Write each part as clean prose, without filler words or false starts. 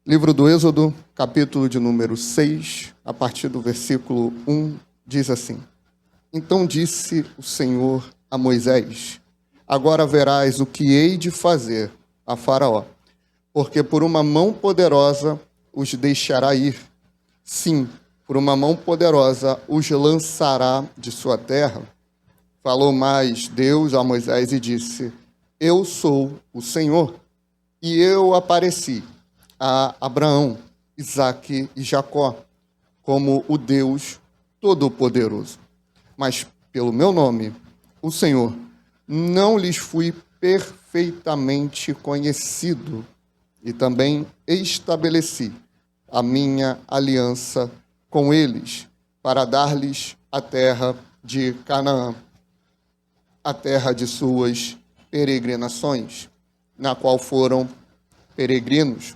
Livro do Êxodo, capítulo de número 6, a partir do versículo 1, diz assim: Então disse o Senhor a Moisés: Agora verás o que hei de fazer a Faraó, porque por uma mão poderosa os deixará ir. Sim, por uma mão poderosa os lançará de sua terra. Falou mais Deus a Moisés e disse: Eu sou o Senhor, e eu apareci a Abraão, Isaque e Jacó, como o Deus Todo-Poderoso. Mas pelo meu nome, o Senhor, não lhes fui perfeitamente conhecido, e também estabeleci a minha aliança com eles, para dar-lhes a terra de Canaã, a terra de suas peregrinações, na qual foram peregrinos.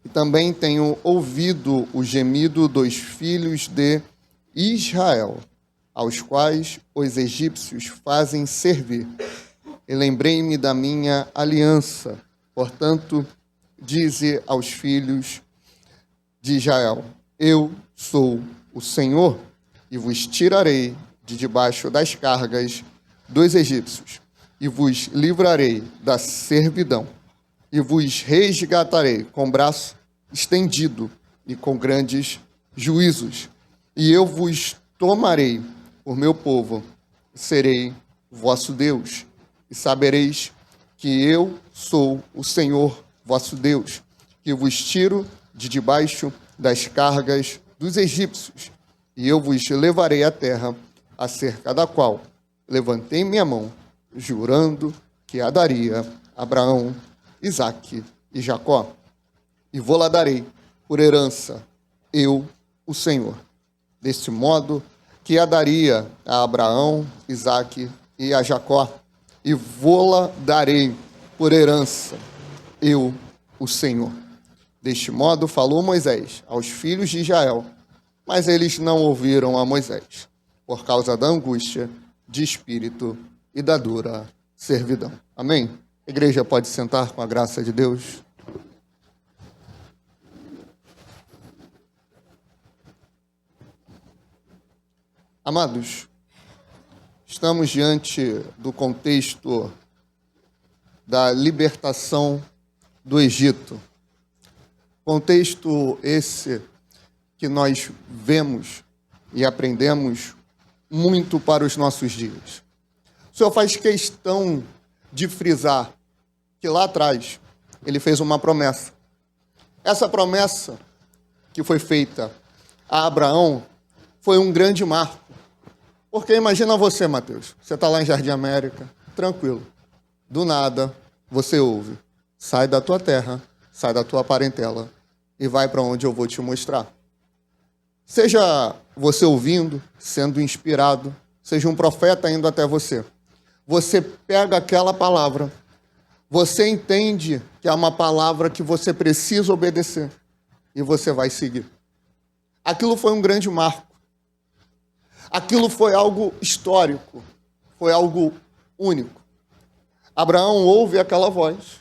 E também tenho ouvido o gemido dos filhos de Israel, aos quais os egípcios fazem servir. E lembrei-me da minha aliança. Portanto, dize aos filhos de Israel: Eu sou o Senhor, e vos tirarei de debaixo das cargas dos egípcios, e vos livrarei da servidão, e vos resgatarei com braço estendido e com grandes juízos. E eu vos tomarei por meu povo, serei vosso Deus, e sabereis que eu sou o Senhor vosso Deus, que vos tiro de debaixo das cargas dos egípcios, e eu vos levarei à terra, acerca da qual levantei minha mão, jurando que a daria a Abraão, Isaque e Jacó, e vou-la darei por herança, eu, o Senhor. Deste modo que a daria a Abraão, Isaque e a Jacó, e vou-la darei por herança, eu, o Senhor. Deste modo falou Moisés aos filhos de Israel, mas eles não ouviram a Moisés, por causa da angústia de espírito e da dura servidão. Amém? A igreja pode sentar com a graça de Deus. Amados, estamos diante do contexto da libertação do Egito. Contexto esse que nós vemos e aprendemos muito para os nossos dias. O Senhor faz questão de frisar que lá atrás ele fez uma promessa. Essa promessa que foi feita a Abraão foi um grande marco. Porque imagina você, Mateus, você está lá em Jardim América, tranquilo. Do nada, você ouve: sai da tua terra, sai da tua parentela e vai para onde eu vou te mostrar. Seja você ouvindo, sendo inspirado, seja um profeta indo até você. Você pega aquela palavra, você entende que é uma palavra que você precisa obedecer e você vai seguir. Aquilo foi um grande marco. Aquilo foi algo histórico, foi algo único. Abraão ouve aquela voz,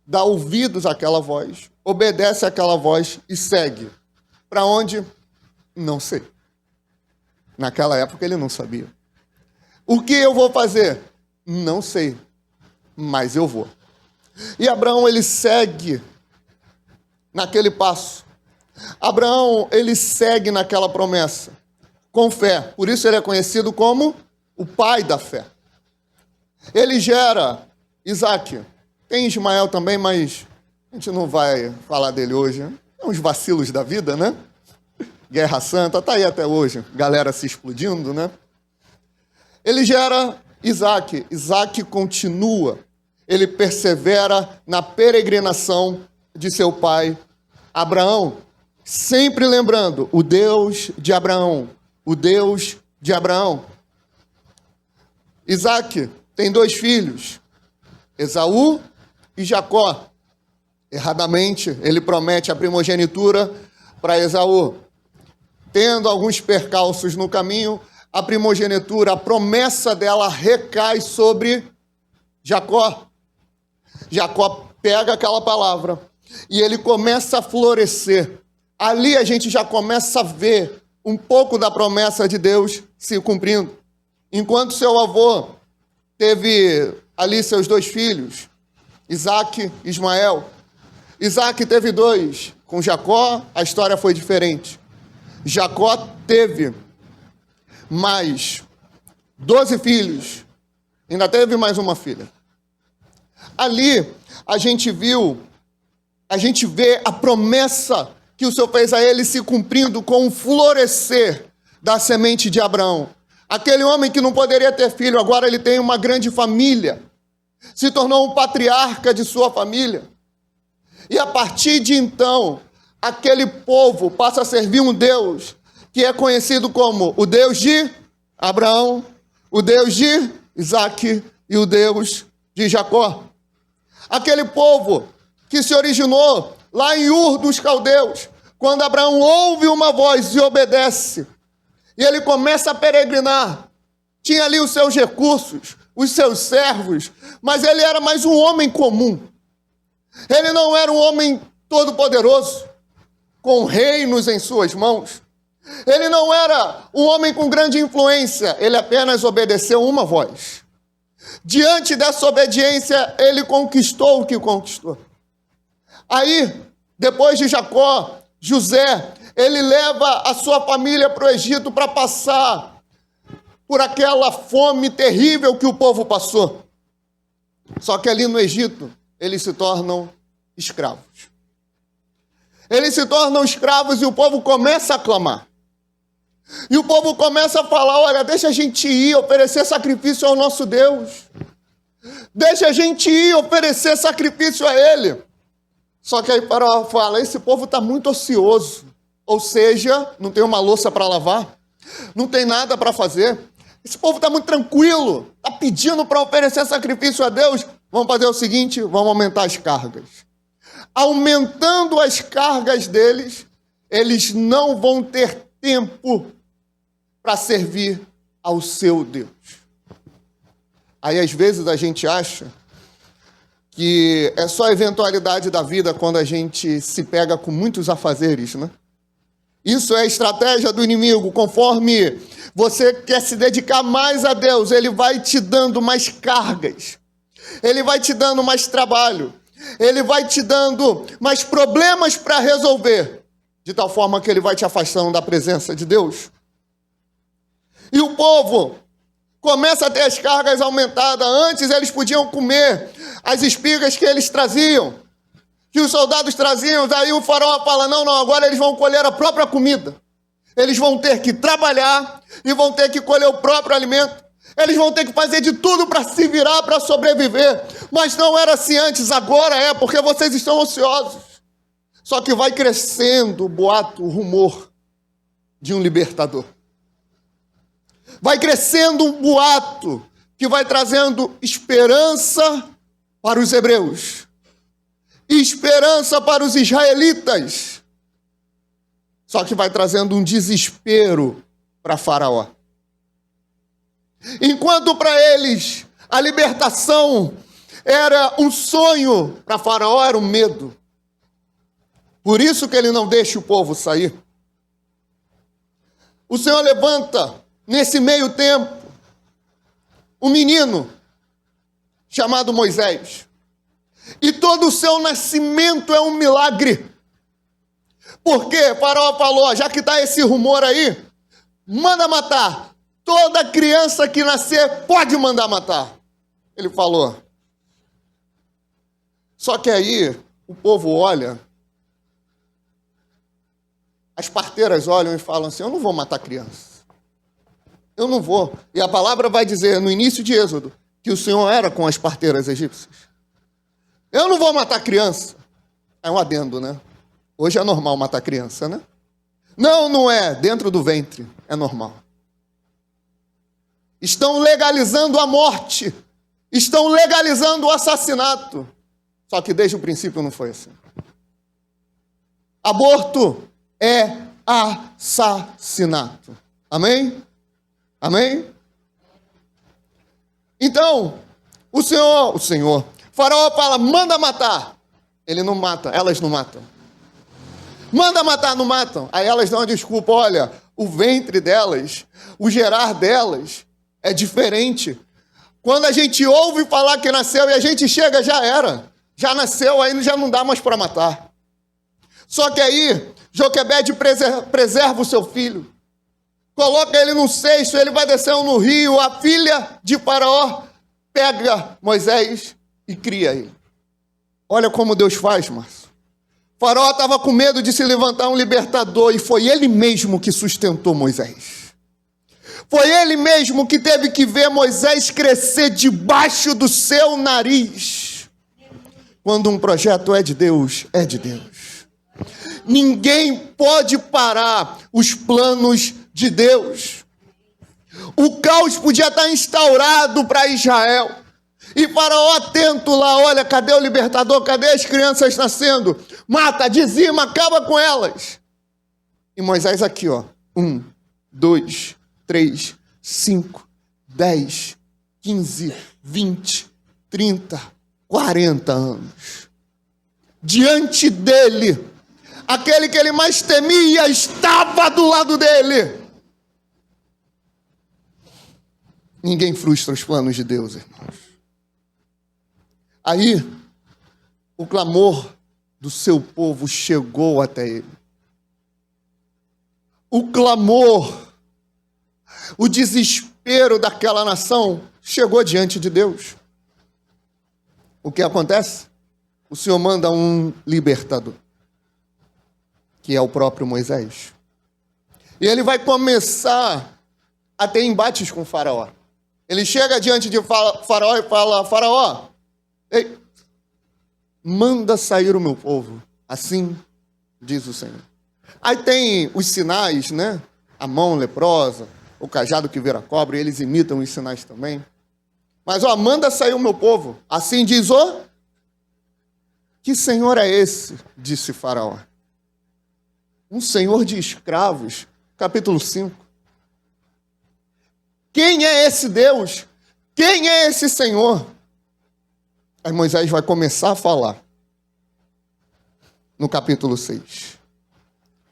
dá ouvidos àquela voz, obedece àquela voz e segue. Para onde? Não sei. Naquela época ele não sabia. O que eu vou fazer? Não sei, mas eu vou. E Abraão, ele segue naquele passo. Abraão, ele segue naquela promessa, com fé. Por isso ele é conhecido como o pai da fé. Ele gera Isaque. Tem Ismael também, mas a gente não vai falar dele hoje. É uns vacilos da vida, né? Guerra Santa, tá aí até hoje, galera se explodindo, né? Ele gera Isaque. Isaque continua. Ele persevera na peregrinação de seu pai Abraão, sempre lembrando o Deus de Abraão, o Deus de Abraão. Isaque tem 2 filhos, Esaú e Jacó. Erradamente, ele promete a primogenitura para Esaú. Tendo alguns percalços no caminho, a primogenitura, a promessa dela recai sobre Jacó. Jacó pega aquela palavra, e ele começa a florescer. Ali a gente já começa a ver um pouco da promessa de Deus se cumprindo. Enquanto seu avô teve ali seus 2 filhos, Isaac e Ismael. Isaac teve 2. Com Jacó, a história foi diferente. Jacó teve mais 12 filhos. Ainda teve mais uma filha. Ali, a gente vê a promessa que o Senhor fez a ele se cumprindo com o florescer da semente de Abraão. Aquele homem que não poderia ter filho, agora ele tem uma grande família. Se tornou um patriarca de sua família. E a partir de então, aquele povo passa a servir um Deus que é conhecido como o Deus de Abraão, o Deus de Isaac e o Deus de Jacó. Aquele povo que se originou lá em Ur dos Caldeus, quando Abraão ouve uma voz e obedece, e ele começa a peregrinar. Tinha ali os seus recursos, os seus servos, mas ele era mais um homem comum. Ele não era um homem todo-poderoso, com reinos em suas mãos. Ele não era um homem com grande influência, ele apenas obedeceu uma voz. Diante dessa obediência, ele conquistou o que conquistou. Aí, depois de Jacó, José, ele leva a sua família para o Egito para passar por aquela fome terrível que o povo passou. Só que ali no Egito, eles se tornam escravos. Eles se tornam escravos e o povo começa a clamar. E o povo começa a falar, olha, deixa a gente ir oferecer sacrifício ao nosso Deus. Deixa a gente ir oferecer sacrifício a Ele. Só que aí Faraó fala, esse povo está muito ocioso. Ou seja, não tem uma louça para lavar, não tem nada para fazer. Esse povo está muito tranquilo, está pedindo para oferecer sacrifício a Deus. Vamos fazer o seguinte, vamos aumentar as cargas. Aumentando as cargas deles, eles não vão ter tempo para servir ao seu Deus. Aí, às vezes, a gente acha que é só a eventualidade da vida quando a gente se pega com muitos afazeres, né? Isso é a estratégia do inimigo. Conforme você quer se dedicar mais a Deus, ele vai te dando mais cargas. Ele vai te dando mais trabalho. Ele vai te dando mais problemas para resolver. De tal forma que ele vai te afastando da presença de Deus. E o povo começa a ter as cargas aumentadas. Antes eles podiam comer as espigas que eles traziam, que os soldados traziam. Daí o faraó fala, não, agora eles vão colher a própria comida. Eles vão ter que trabalhar e vão ter que colher o próprio alimento. Eles vão ter que fazer de tudo para se virar, para sobreviver. Mas não era assim antes, agora é, porque vocês estão ociosos. Só que vai crescendo o boato, o rumor de um libertador. Vai crescendo um boato que vai trazendo esperança para os hebreus. Esperança para os israelitas. Só que vai trazendo um desespero para Faraó. Enquanto para eles a libertação era um sonho, para Faraó era um medo. Por isso que ele não deixa o povo sair. O Senhor levanta, nesse meio tempo, um menino chamado Moisés. E todo o seu nascimento é um milagre. Porque Faraó falou, já que está esse rumor aí, manda matar. Toda criança que nascer pode mandar matar. Ele falou. Só que aí o povo olha, as parteiras olham e falam assim, eu não vou matar criança. Eu não vou. E a palavra vai dizer no início de Êxodo que o Senhor era com as parteiras egípcias. Eu não vou matar criança. É um adendo, né? Hoje é normal matar criança, né? Não, não é. Dentro do ventre é normal. Estão legalizando a morte. Estão legalizando o assassinato. Só que desde o princípio não foi assim. Aborto é assassinato. Amém? Amém? Então, o Senhor, Faraó fala, manda matar. Ele não mata, elas não matam. Manda matar, não matam. Aí elas dão uma desculpa, olha, o ventre delas, o gerar delas é diferente. Quando a gente ouve falar que nasceu e a gente chega, já era. Já nasceu, aí já não dá mais para matar. Só que aí, Joquebede preserva o seu filho. Coloca ele num cesto, ele vai descer no rio. A filha de Faraó pega Moisés e cria ele. Olha como Deus faz, Márcio. Faraó estava com medo de se levantar um libertador e foi ele mesmo que sustentou Moisés. Foi ele mesmo que teve que ver Moisés crescer debaixo do seu nariz. Quando um projeto é de Deus, é de Deus. Ninguém pode parar os planos de Deus. O caos podia estar instaurado para Israel. E Faraó atento lá, olha, cadê o libertador? Cadê as crianças nascendo? Mata, dizima, acaba com elas. E Moisés aqui, ó. 1, 2, 3, 5, 10, 15, 20, 30, 40 anos. Diante dele, aquele que ele mais temia estava do lado dele. Ninguém frustra os planos de Deus, irmãos. Aí, o clamor do seu povo chegou até ele. O clamor, o desespero daquela nação chegou diante de Deus. O que acontece? O Senhor manda um libertador, que é o próprio Moisés. E ele vai começar a ter embates com o Faraó. Ele chega diante de Faraó e fala, Faraó, ei, manda sair o meu povo. Assim diz o Senhor. Aí tem os sinais, né? A mão leprosa, o cajado que vira cobra, e eles imitam os sinais também. Mas, ó, manda sair o meu povo. Assim diz o... Que senhor é esse? Disse Faraó. Um senhor de escravos. Capítulo 5. Quem é esse Deus? Quem é esse Senhor? Aí Moisés vai começar a falar. No capítulo 6.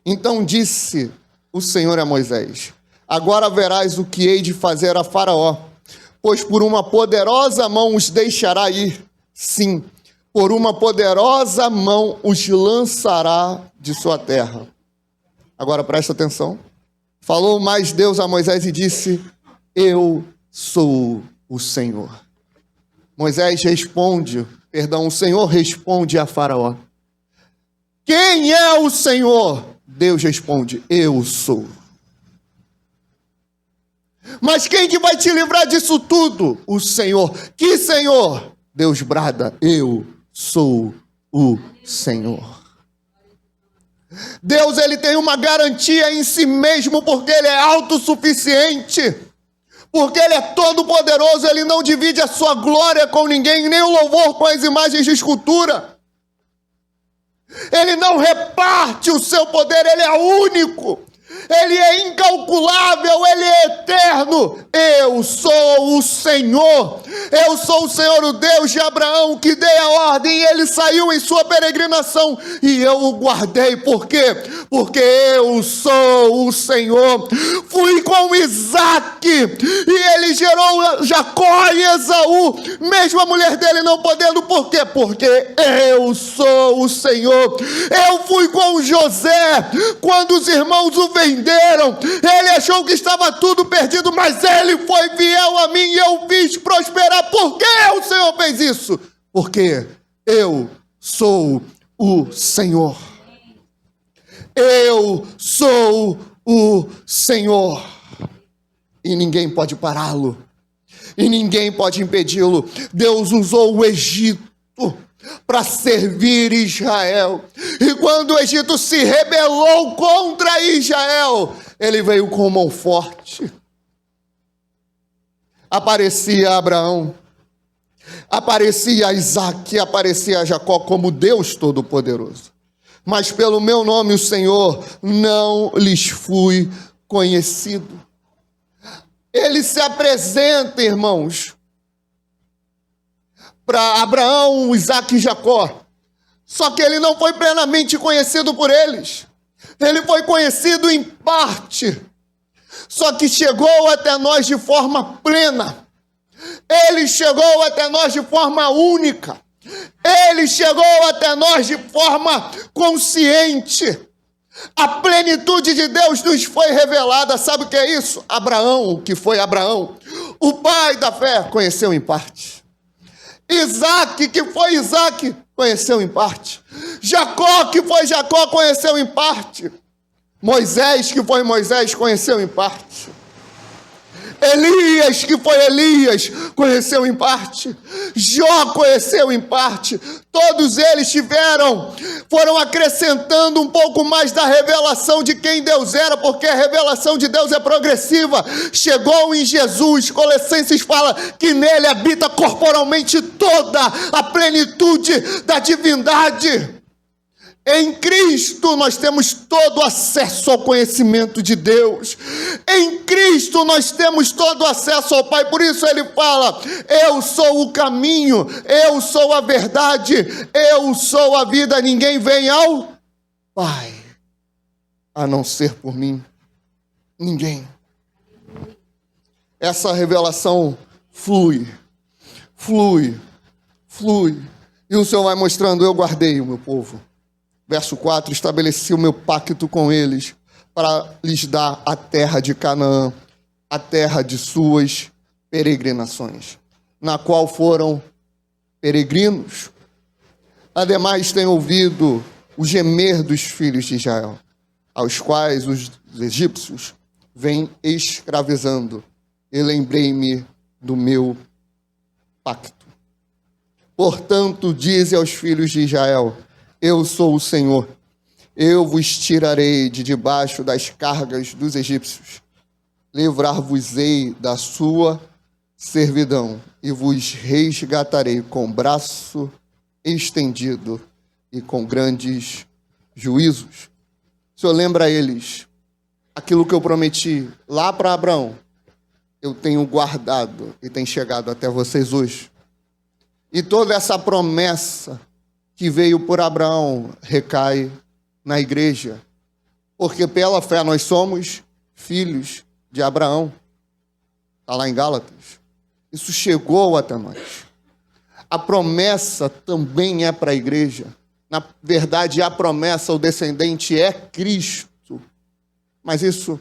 Então disse o Senhor a Moisés, agora verás o que hei de fazer a Faraó, pois por uma poderosa mão os deixará ir. Sim, por uma poderosa mão os lançará de sua terra. Agora presta atenção. Falou mais Deus a Moisés e disse, eu sou o Senhor. Moisés responde, o Senhor responde a Faraó. Quem é o Senhor? Deus responde, eu sou. Mas quem que vai te livrar disso tudo? O Senhor. Que Senhor? Deus brada, eu sou o Senhor. Deus, ele tem uma garantia em si mesmo, porque ele é autossuficiente. Porque ele é todo poderoso, ele não divide a sua glória com ninguém, nem o louvor com as imagens de escultura. Ele não reparte o seu poder, ele é único. Ele é incalculável, ele é eterno. Eu sou o Senhor. Eu sou o Senhor, o Deus de Abraão, que dei a ordem e ele saiu em sua peregrinação. E eu o guardei. Por quê? Porque eu sou o Senhor. Fui com Isaac e ele gerou Jacó e Esaú, mesmo a mulher dele não podendo. Por quê? Porque eu sou o Senhor. Eu fui com José quando os irmãos o venderam. Ele achou que estava tudo perdido, mas ele foi fiel a mim e eu fiz prosperar. Por que o Senhor fez isso? Porque eu sou o Senhor. Eu sou o Senhor. E ninguém pode pará-lo. E ninguém pode impedi-lo. Deus usou o Egito para servir Israel. E quando o Egito se rebelou contra Israel, ele veio com mão forte. Aparecia Abraão, aparecia Isaac, aparecia Jacó como Deus Todo-Poderoso. Mas pelo meu nome, o Senhor, não lhes fui conhecido. Ele se apresenta, irmãos, para Abraão, Isaac e Jacó. Só que ele não foi plenamente conhecido por eles. Ele foi conhecido em parte. Só que chegou até nós de forma plena. Ele chegou até nós de forma única. Ele chegou até nós de forma consciente. A plenitude de Deus nos foi revelada. Sabe o que é isso? Abraão, que foi Abraão, o pai da fé, conheceu em parte. Isaac, que foi Isaac, conheceu em parte. Jacó, que foi Jacó, conheceu em parte. Moisés, que foi Moisés, conheceu em parte. Elias, que foi Elias, conheceu em parte. Jó conheceu em parte. Todos eles foram acrescentando um pouco mais da revelação de quem Deus era, porque a revelação de Deus é progressiva. Chegou em Jesus. Colossenses fala que nele habita corporalmente toda a plenitude da divindade. Em Cristo nós temos todo acesso ao conhecimento de Deus. Em Cristo nós temos todo acesso ao Pai. Por isso ele fala: eu sou o caminho, eu sou a verdade, eu sou a vida. Ninguém vem ao Pai a não ser por mim. Ninguém. Essa revelação flui. E o Senhor vai mostrando: eu guardei o meu povo. Verso 4, estabeleci o meu pacto com eles para lhes dar a terra de Canaã, a terra de suas peregrinações, na qual foram peregrinos. Ademais, tenho ouvido o gemer dos filhos de Israel, aos quais os egípcios vêm escravizando, e lembrei-me do meu pacto. Portanto, dize aos filhos de Israel: eu sou o Senhor, eu vos tirarei de debaixo das cargas dos egípcios, livrar-vos-ei da sua servidão e vos resgatarei com braço estendido e com grandes juízos. O Senhor lembra a eles aquilo que eu prometi lá para Abraão, eu tenho guardado e tem chegado até vocês hoje. E toda essa promessa que veio por Abraão recai na igreja, porque pela fé nós somos filhos de Abraão. Está lá em Gálatas. Isso chegou até nós. A promessa também é para a igreja. Na verdade, a promessa, o descendente é Cristo. Mas isso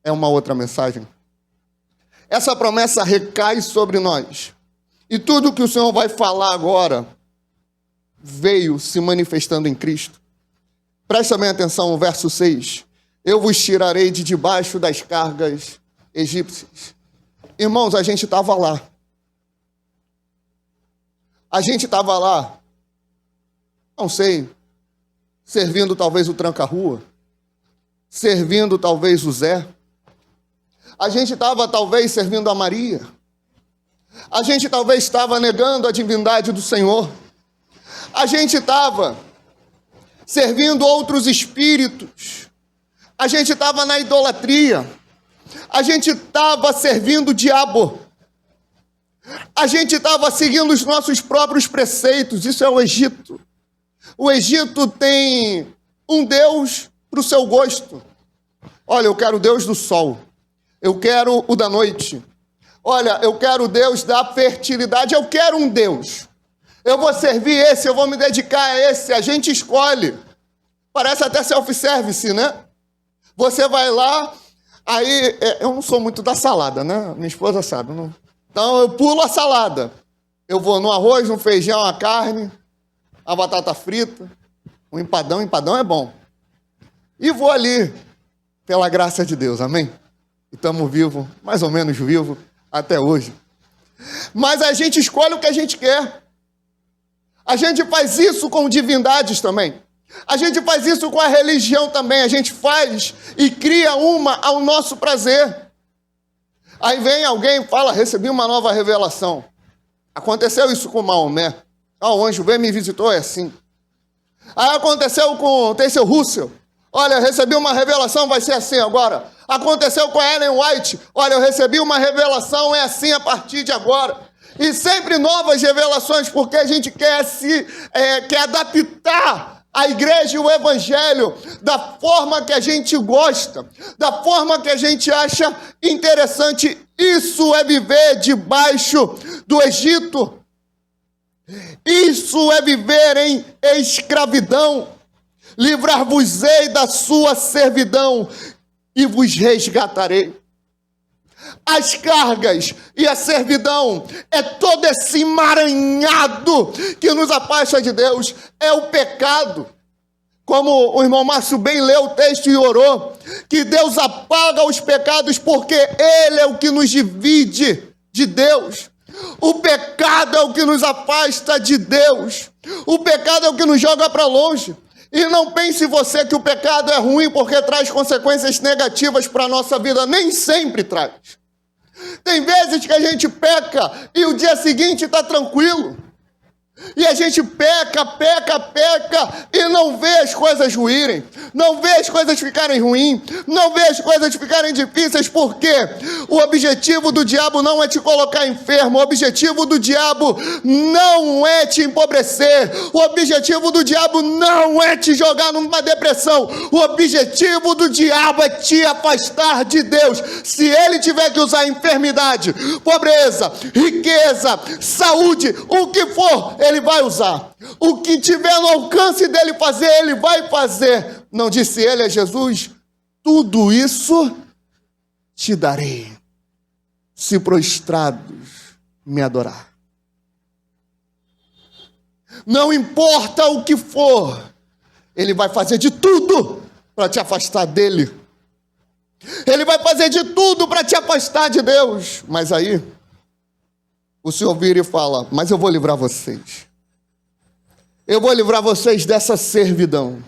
é uma outra mensagem. Essa promessa recai sobre nós. E tudo que o Senhor vai falar agora veio se manifestando em Cristo. Presta bem atenção no verso 6. Eu vos tirarei de debaixo das cargas egípcias. Irmãos, a gente estava lá. A gente estava lá, não sei, servindo talvez o tranca-rua, servindo talvez o Zé. A gente estava talvez servindo a Maria. A gente talvez estava negando a divindade do Senhor. A gente estava servindo outros espíritos. A gente estava na idolatria. A gente estava servindo o diabo. A gente estava seguindo os nossos próprios preceitos. Isso é o Egito. O Egito tem um Deus para o seu gosto. Olha, eu quero o Deus do sol. Eu quero o da noite. Olha, eu quero o Deus da fertilidade. Eu quero um Deus. Eu vou servir esse, eu vou me dedicar a esse. A gente escolhe. Parece até self-service, né? Você vai lá, aí... eu não sou muito da salada, né? Minha esposa sabe, não? Então eu pulo a salada. Eu vou no arroz, no feijão, a carne, a batata frita, o empadão. Empadão é bom. E vou ali, pela graça de Deus, amém? E estamos vivos, mais ou menos vivos, até hoje. Mas a gente escolhe o que a gente quer. A gente faz isso com divindades também. A gente faz isso com a religião também. A gente faz e cria uma ao nosso prazer. Aí vem alguém e fala: recebi uma nova revelação. Aconteceu isso com Maomé. O anjo veio e me visitou, é assim. Aí aconteceu com o Tessel Russell. Olha, eu recebi uma revelação, vai ser assim agora. Aconteceu com a Ellen White. Olha, eu recebi uma revelação, é assim a partir de agora. E sempre novas revelações, porque a gente quer adaptar a igreja e o evangelho da forma que a gente gosta, da forma que a gente acha interessante. Isso é viver debaixo do Egito. Isso é viver em escravidão. Livrar-vos-ei da sua servidão e vos resgatarei. As cargas e a servidão é todo esse emaranhado que nos afasta de Deus. É o pecado. Como o irmão Márcio bem leu o texto e orou, que Deus apaga os pecados porque Ele é o que nos divide de Deus. O pecado é o que nos afasta de Deus. O pecado é o que nos joga para longe. E não pense você que o pecado é ruim porque traz consequências negativas para a nossa vida. Nem sempre traz. Tem vezes que a gente peca e o dia seguinte está tranquilo. E a gente peca e não vê as coisas ruírem, não vê as coisas ficarem ruins, não vê as coisas ficarem difíceis, porque o objetivo do diabo não é te colocar enfermo, o objetivo do diabo não é te empobrecer, o objetivo do diabo não é te jogar numa depressão, o objetivo do diabo é te afastar de Deus. Se ele tiver que usar enfermidade, pobreza, riqueza, saúde, o que for, ele vai usar. O que tiver no alcance dele fazer, ele vai fazer. Não disse ele a Jesus? Tudo isso te darei, se prostrados me adorar. Não importa o que for, ele vai fazer de tudo para te afastar dele. Ele vai fazer de tudo para te afastar de Deus. Mas aí, o Senhor vira e fala, mas eu vou livrar vocês. Eu vou livrar vocês dessa servidão.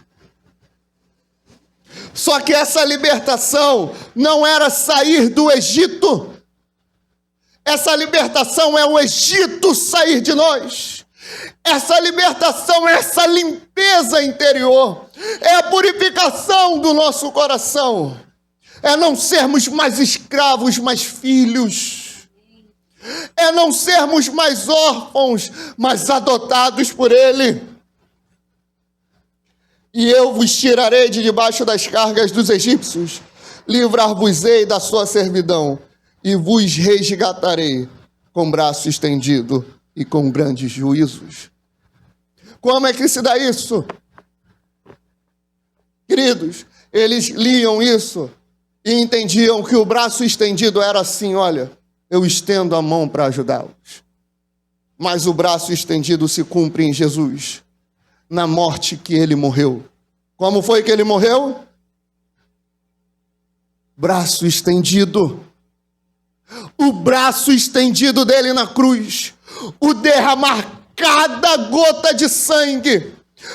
Só que essa libertação não era sair do Egito. Essa libertação é o Egito sair de nós. Essa libertação é essa limpeza interior. É a purificação do nosso coração. É não sermos mais escravos, mas filhos. É não sermos mais órfãos, mas adotados por Ele. E eu vos tirarei de debaixo das cargas dos egípcios, livrar-vos-ei da sua servidão, e vos resgatarei com braço estendido e com grandes juízos. Como é que se dá isso? Queridos, eles liam isso e entendiam que o braço estendido era assim, olha, eu estendo a mão para ajudá-los. Mas o braço estendido se cumpre em Jesus, na morte que ele morreu. Como foi que ele morreu? Braço estendido. O braço estendido dele na cruz, o derramar cada gota de sangue,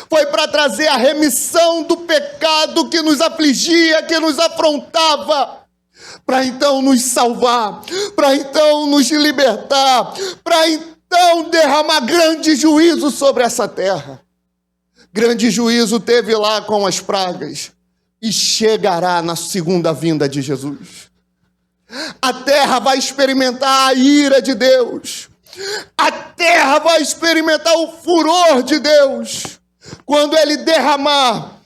foi para trazer a remissão do pecado que nos afligia, que nos afrontava, para então nos salvar, para então nos libertar, para então derramar grande juízo sobre essa terra. Grande juízo teve lá com as pragas e chegará na segunda vinda de Jesus. A terra vai experimentar a ira de Deus. A terra vai experimentar o furor de Deus quando Ele derramar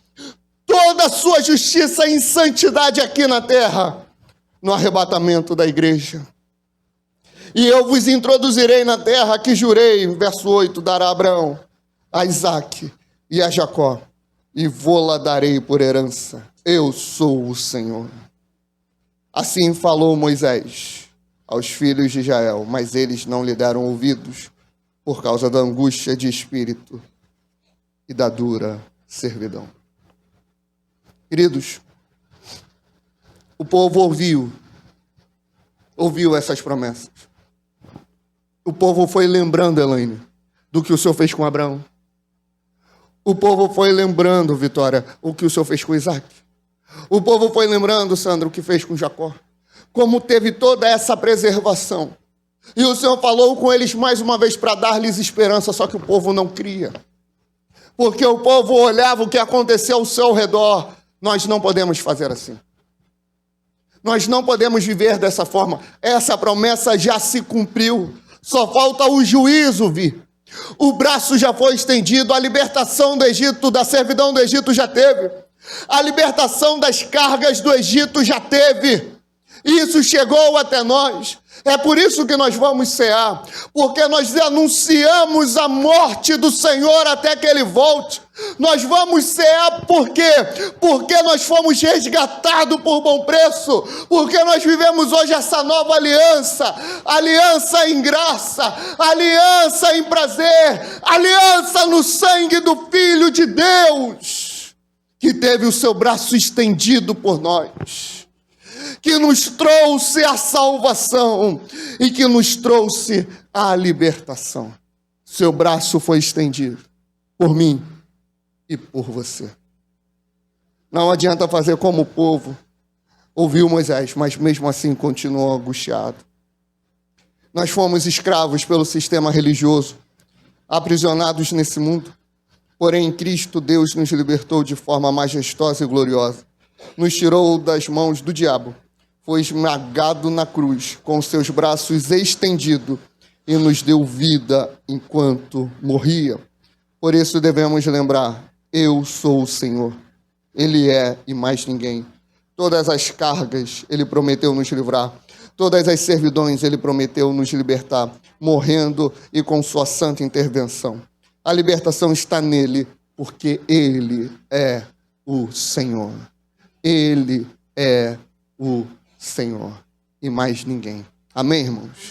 toda a sua justiça em santidade aqui na terra, no arrebatamento da igreja. E eu vos introduzirei na terra que jurei, verso 8, dar a Abraão, a Isaque e a Jacó, e vou-la darei por herança. Eu sou o Senhor. Assim falou Moisés aos filhos de Israel, mas eles não lhe deram ouvidos por causa da angústia de espírito e da dura servidão. Queridos, o povo ouviu essas promessas. O povo foi lembrando, Elaine, do que o Senhor fez com Abraão. O povo foi lembrando, Vitória, o que o Senhor fez com Isaac. O povo foi lembrando, Sandra, o que fez com Jacó. Como teve toda essa preservação. E o Senhor falou com eles mais uma vez para dar-lhes esperança, só que o povo não cria. Porque o povo olhava o que aconteceu ao seu redor. Nós não podemos fazer assim. Nós não podemos viver dessa forma. Essa promessa já se cumpriu. Só falta o juízo vir. O braço já foi estendido, a libertação do Egito, da servidão do Egito já teve. A libertação das cargas do Egito já teve. Isso chegou até nós. É por isso que nós vamos cear, porque nós anunciamos a morte do Senhor até que Ele volte. Nós vamos cear por quê? Porque nós fomos resgatados por bom preço, porque nós vivemos hoje essa nova aliança, aliança em graça, aliança em prazer, aliança no sangue do Filho de Deus, que teve o seu braço estendido por nós, que nos trouxe a salvação e que nos trouxe a libertação. Seu braço foi estendido por mim e por você. Não adianta fazer como o povo ouviu Moisés, mas mesmo assim continuou angustiado. Nós fomos escravos pelo sistema religioso, aprisionados nesse mundo. Porém, em Cristo, Deus nos libertou de forma majestosa e gloriosa. Nos tirou das mãos do diabo. Foi esmagado na cruz, com seus braços estendidos, e nos deu vida enquanto morria. Por isso devemos lembrar, eu sou o Senhor. Ele é e mais ninguém. Todas as cargas Ele prometeu nos livrar. Todas as servidões Ele prometeu nos libertar, morrendo e com sua santa intervenção. A libertação está nele, porque Ele é o Senhor. Ele é o Senhor e mais ninguém. Amém, irmãos?